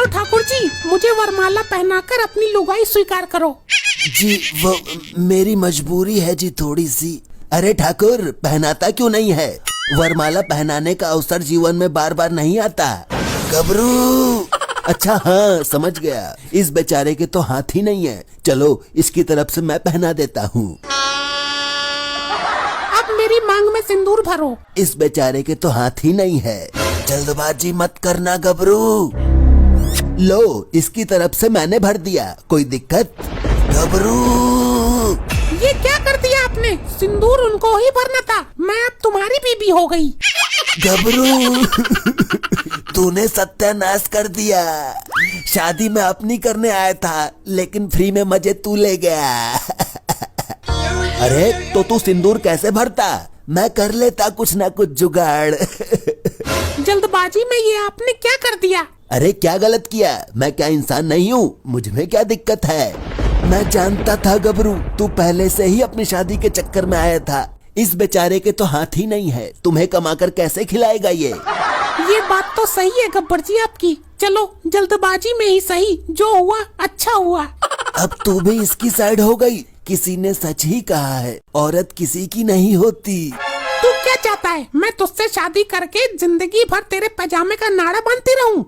चलो ठाकुर जी, मुझे वरमाला पहनाकर अपनी लुगाई स्वीकार करो। जी वो मेरी मजबूरी है जी थोड़ी सी। अरे ठाकुर, पहनाता क्यों नहीं है? वरमाला पहनाने का अवसर जीवन में बार बार नहीं आता। गबरू, अच्छा हाँ समझ गया, इस बेचारे के तो हाथ ही नहीं है। चलो इसकी तरफ से मैं पहना देता हूँ। अब मेरी मांग में सिंदूर भरो। इस बेचारे के तो हाथ ही नहीं है। जल्दबाजी मत करना गबरू। लो, इसकी तरफ से मैंने भर दिया, कोई दिक्कत? गबरू, ये क्या कर दिया आपने? सिंदूर उनको ही भरना था, मैं अब तुम्हारी बीबी हो गई। गबरू, तूने सत्यानाश कर दिया। शादी में अपनी करने आया था, लेकिन फ्री में मजे तू ले गया। अरे तो तू सिंदूर कैसे भरता? मैं कर लेता कुछ ना कुछ जुगाड़। जल्दबाजी में ये आपने क्या कर दिया? अरे क्या गलत किया? मैं क्या इंसान नहीं हूँ? मुझमें क्या दिक्कत है? मैं जानता था गबरू, तू पहले से ही अपनी शादी के चक्कर में आया था। इस बेचारे के तो हाथ ही नहीं है, तुम्हें कमाकर कैसे खिलाएगा ये? बात तो सही है गब्बर जी आपकी। चलो जल्दबाजी में ही सही, जो हुआ अच्छा हुआ। अब तू भी इसकी साइड हो गई। किसी ने सच ही कहा है, औरत किसी की नहीं होती। तू क्या चाहता है? मैं तुझसे शादी करके जिंदगी भर तेरे पैजामे का नाड़ा बांधती रहूं?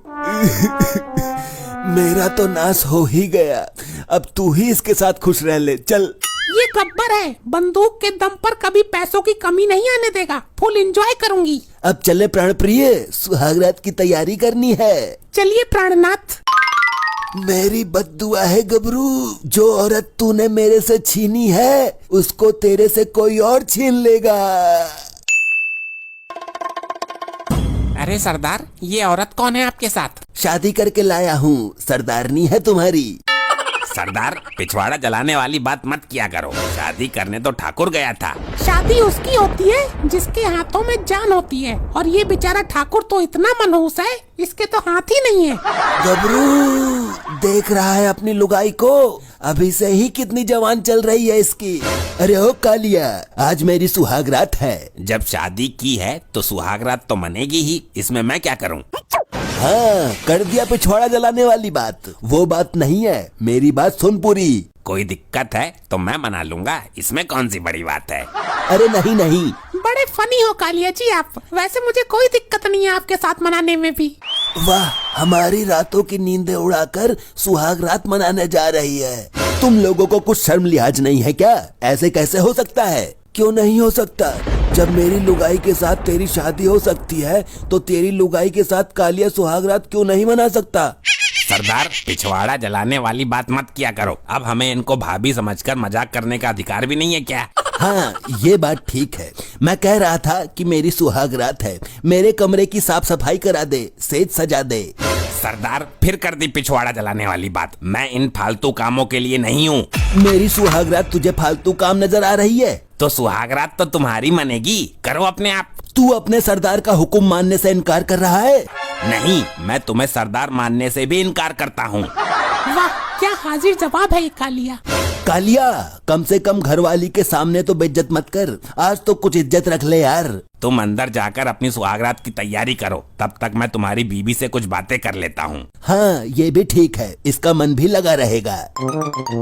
मेरा तो नाश हो ही गया, अब तू ही इसके साथ खुश रह ले। चल। ये गब्बर है, बंदूक के दम पर कभी पैसों की कमी नहीं आने देगा। फुल एंजॉय करूंगी। अब चले प्राण प्रिय, सुहागरात की तैयारी करनी है। चलिए प्राणनाथ। मेरी बद्दुआ है गबरू, जो औरत तूने मेरे से छीनी है उसको तेरे से कोई और छीन लेगा। अरे सरदार, ये औरत कौन है आपके साथ? शादी करके लाया हूँ, सरदारनी है तुम्हारी। सरदार, पिछवाड़ा जलाने वाली बात मत किया करो। शादी करने तो ठाकुर गया था। शादी उसकी होती है जिसके हाथों में जान होती है, और ये बेचारा ठाकुर तो इतना मनहूस है, इसके तो हाथ ही नहीं है। गबरू देख रहा है अपनी लुगाई को, अभी से ही कितनी जवान चल रही है इसकी। अरे ओ कालिया, आज मेरी सुहागरात है। जब शादी की है तो सुहागरात तो मनेगी ही, इसमें मैं क्या करूं? हाँ, कर दिया पिछवाड़ा जलाने वाली बात। वो बात नहीं है, मेरी बात सुन पूरी। कोई दिक्कत है तो मैं मना लूंगा, इसमें कौन सी बड़ी बात है? अरे नहीं नहीं। बड़े फनी हो कालिया जी आप। वैसे मुझे कोई दिक्कत नहीं है आपके साथ मनाने में भी। वाह, हमारी रातों की नींदें उड़ाकर सुहाग रात मनाने जा रही है। तुम लोगों को कुछ शर्म लिहाज नहीं है क्या? ऐसे कैसे हो सकता है? क्यों नहीं हो सकता? जब मेरी लुगाई के साथ तेरी शादी हो सकती है, तो तेरी लुगाई के साथ कालिया सुहाग रात क्यों नहीं मना सकता? सरदार, पिछवाड़ा जलाने वाली बात मत किया करो। अब हमें इनको भाभी समझकर मजाक करने का अधिकार भी नहीं है क्या? हाँ, ये बात ठीक है। मैं कह रहा था कि मेरी सुहाग रात है, मेरे कमरे की साफ सफाई करा दे, सेज सजा दे। सरदार, फिर कर दी पिछवाड़ा जलाने वाली बात। मैं इन फालतू कामों के लिए नहीं हूँ। मेरी सुहागरात तुझे फालतू काम नजर आ रही है? तो सुहागरात तो तुम्हारी मनेगी, करो अपने आप। तू अपने सरदार का हुक्म मानने से इनकार कर रहा है? नहीं, मैं तुम्हें सरदार मानने से भी इनकार करता हूँ। वाह, क्या हाजिर जवाब है ये कालिया। कालिया, कम से कम घरवाली के सामने तो बेइज्जत मत कर। आज तो कुछ इज्जत रख ले यार। तुम अंदर जाकर अपनी सुहागरात की तैयारी करो, तब तक मैं तुम्हारी बीबी से कुछ बातें कर लेता हूँ। हाँ, ये भी ठीक है, इसका मन भी लगा रहेगा।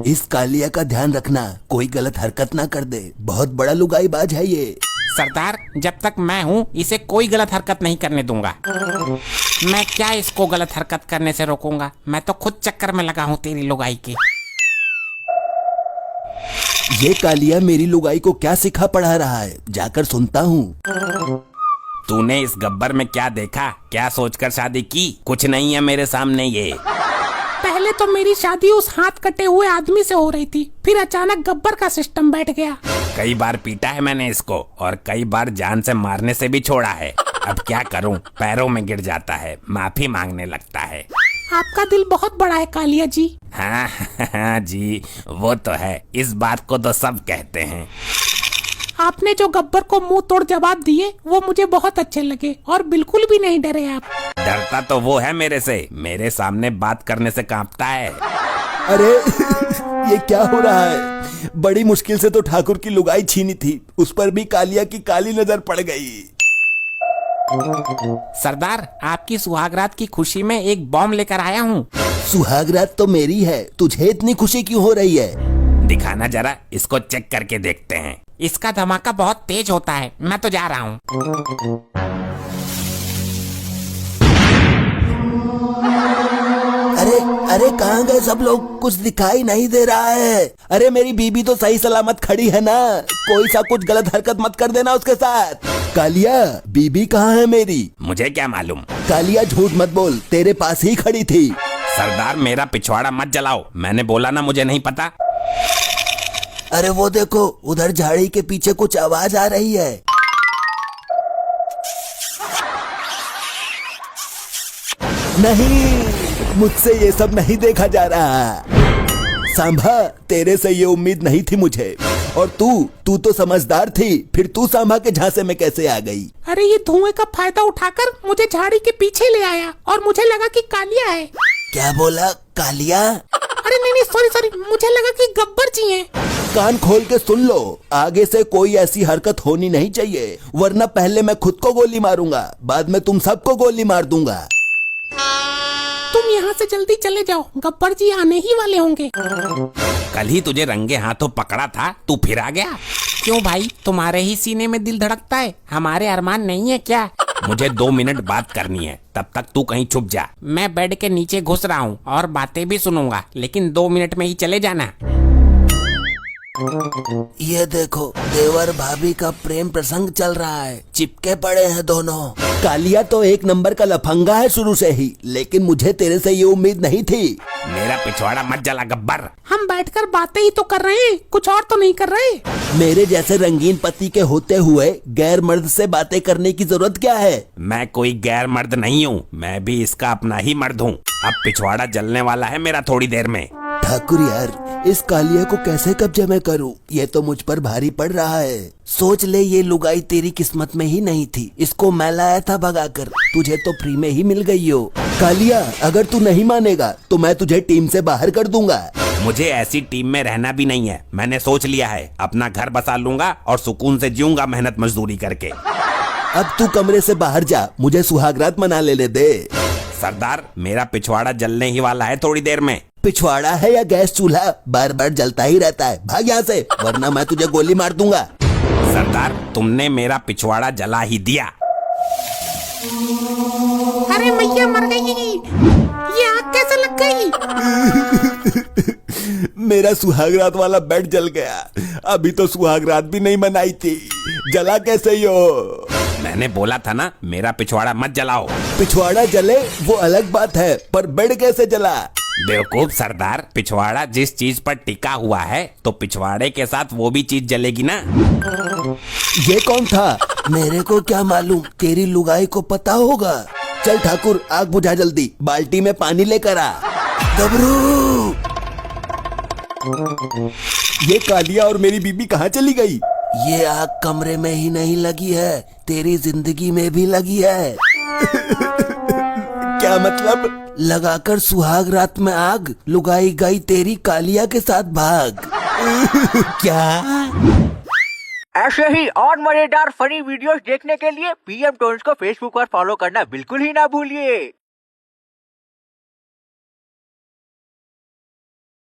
इस कालिया का ध्यान रखना, कोई गलत हरकत ना कर दे। बहुत बड़ा लुगाईबाज है ये। सरदार, जब तक मैं हूँ इसे कोई गलत हरकत नहीं करने दूंगा। मैं क्या इसको गलत हरकत करने से रोकूंगा? मैं तो खुद चक्कर में लगा हूँ तेरी लुगाई के। ये कालिया मेरी लुगाई को क्या सिखा पढ़ा रहा है, जाकर सुनता हूँ। तूने इस गब्बर में क्या देखा? क्या सोचकर शादी की? कुछ नहीं है मेरे सामने ये। पहले तो मेरी शादी उस हाथ कटे हुए आदमी से हो रही थी, फिर अचानक गब्बर का सिस्टम बैठ गया। कई बार पीटा है मैंने इसको, और कई बार जान से मारने से भी छोड़ा है। अब क्या करूं, पैरों में गिर जाता है, माफी मांगने लगता है। आपका दिल बहुत बड़ा है कालिया जी। हाँ जी, वो तो है, इस बात को तो सब कहते हैं। आपने जो गब्बर को मुंह तोड़ जवाब दिए वो मुझे बहुत अच्छे लगे, और बिल्कुल भी नहीं डरे आप। डरता तो वो है मेरे से, मेरे सामने बात करने से कांपता है। अरे ये क्या हो रहा है? बड़ी मुश्किल से तो ठाकुर की लुगाई छीनी थी, उस पर भी कालिया की काली नजर पड़ गई। सरदार, आपकी सुहागरात की खुशी में एक बॉम्ब लेकर आया हूँ। सुहागरात तो मेरी है, तुझे इतनी खुशी क्यों हो रही है? दिखाना जरा, इसको चेक करके देखते हैं। इसका धमाका बहुत तेज होता है, मैं तो जा रहा हूँ। अरे अरे कहाँ गए सब लोग? कुछ दिखाई नहीं दे रहा है। अरे मेरी बीबी तो सही सलामत खड़ी है ना, कोई सा कुछ गलत हरकत मत कर देना उसके साथ। कालिया, बीबी कहाँ है मेरी? मुझे क्या मालूम। कालिया झूठ मत बोल, तेरे पास ही खड़ी थी। सरदार, मेरा पिछवाड़ा मत जलाओ, मैंने बोला ना मुझे नहीं पता। अरे वो देखो, उधर झाड़ी के पीछे कुछ आवाज आ रही है। नहीं, मुझसे ये सब नहीं देखा जा रहा। सांभा, तेरे से ये उम्मीद नहीं थी मुझे। और तू तो समझदार थी, फिर तू सांभा के झांसे में कैसे आ गई? अरे ये धुएं का फायदा उठाकर मुझे झाड़ी के पीछे ले आया और मुझे लगा कि कालिया है। क्या बोला? कालिया? अरे नहीं, सॉरी, मुझे लगा कि गब्बर जी हैं। कान खोल के सुन लो, आगे से कोई ऐसी हरकत होनी नहीं चाहिए, वरना पहले मैं खुद को गोली मारूंगा, बाद में तुम सबको गोली मार दूंगा। तुम यहाँ से जल्दी चले जाओ, गब्बर जी आने ही वाले होंगे। कल ही तुझे रंगे हाथों पकड़ा था, तू फिर आ गया। क्यों भाई, तुम्हारे ही सीने में दिल धड़कता है, हमारे अरमान नहीं है क्या? मुझे 2 मिनट बात करनी है, तब तक तू कहीं छुप जा। मैं बेड के नीचे घुस रहा हूँ और बातें भी सुनूंगा, लेकिन 2 मिनट में ही चले जाना। ये देखो, देवर भाभी का प्रेम प्रसंग चल रहा है, चिपके पड़े हैं दोनों। कालिया तो एक नंबर का लफंगा है शुरू से ही, लेकिन मुझे तेरे से ये उम्मीद नहीं थी। मेरा पिछवाड़ा मत जला गब्बर। हम बैठकर बातें ही तो कर रहे हैं, कुछ और तो नहीं कर रहे। मेरे जैसे रंगीन पति के होते हुए गैर मर्द से बातें करने की जरूरत क्या है? मैं कोई गैर मर्द नहीं हूँ, मैं भी इसका अपना ही मर्द हूँ। अब पिछवाड़ा जलने वाला है मेरा थोड़ी देर में। ठाकुर यार, इस कालिया को कैसे कब्जे में करूं? ये तो मुझ पर भारी पड़ रहा है। सोच ले, ये लुगाई तेरी किस्मत में ही नहीं थी, इसको मैं लाया था भगाकर, तुझे तो फ्री में ही मिल गई हो। कालिया, अगर तू नहीं मानेगा तो मैं तुझे टीम से बाहर कर दूंगा। मुझे ऐसी टीम में रहना भी नहीं है, मैंने सोच लिया है, अपना घर बसा लूंगा और सुकून से जीऊंगा मेहनत मजदूरी करके। अब तू कमरे से बाहर जा, मुझे सुहागरात मना ले दे। सरदार, मेरा पिछवाड़ा जलने ही वाला है थोड़ी देर में। पिछवाड़ा है या गैस चूल्हा, बार बार जलता ही रहता है, भाग यहाँ से, वरना मैं तुझे गोली मार दूंगा। सरदार, तुमने मेरा पिछवाड़ा जला ही दिया। अरे मैया मर गई, ये आग कैसे लग गई? मेरा सुहागरात वाला बेड जल गया, अभी तो सुहागरात भी नहीं मनाई थी, जला कैसे यो? मैंने बोला था ना, मेरा पिछवाड़ा मत जलाओ। पिछवाड़ा जले वो अलग बात है, पर बेड कैसे जला? बेवकूफ सरदार, पिछवाड़ा जिस चीज पर टिका हुआ है तो पिछवाड़े के साथ वो भी चीज जलेगी ना। ये कौन था? मेरे को क्या मालूम, तेरी लुगाई को पता होगा। चल ठाकुर, आग बुझा जल्दी, बाल्टी में पानी लेकर आ। गबरू! ये कालिया और मेरी बीबी कहाँ चली गई? ये आग कमरे में ही नहीं लगी है, तेरी जिंदगी में भी लगी है। क्या मतलब? लगाकर सुहाग रात में आग, लुगाई गई तेरी कालिया के साथ भाग। क्या? ऐसे ही और मजेदार फनी वीडियोस देखने के लिए पीएम टोन्स को फेसबुक पर फॉलो करना बिल्कुल ही ना भूलिए।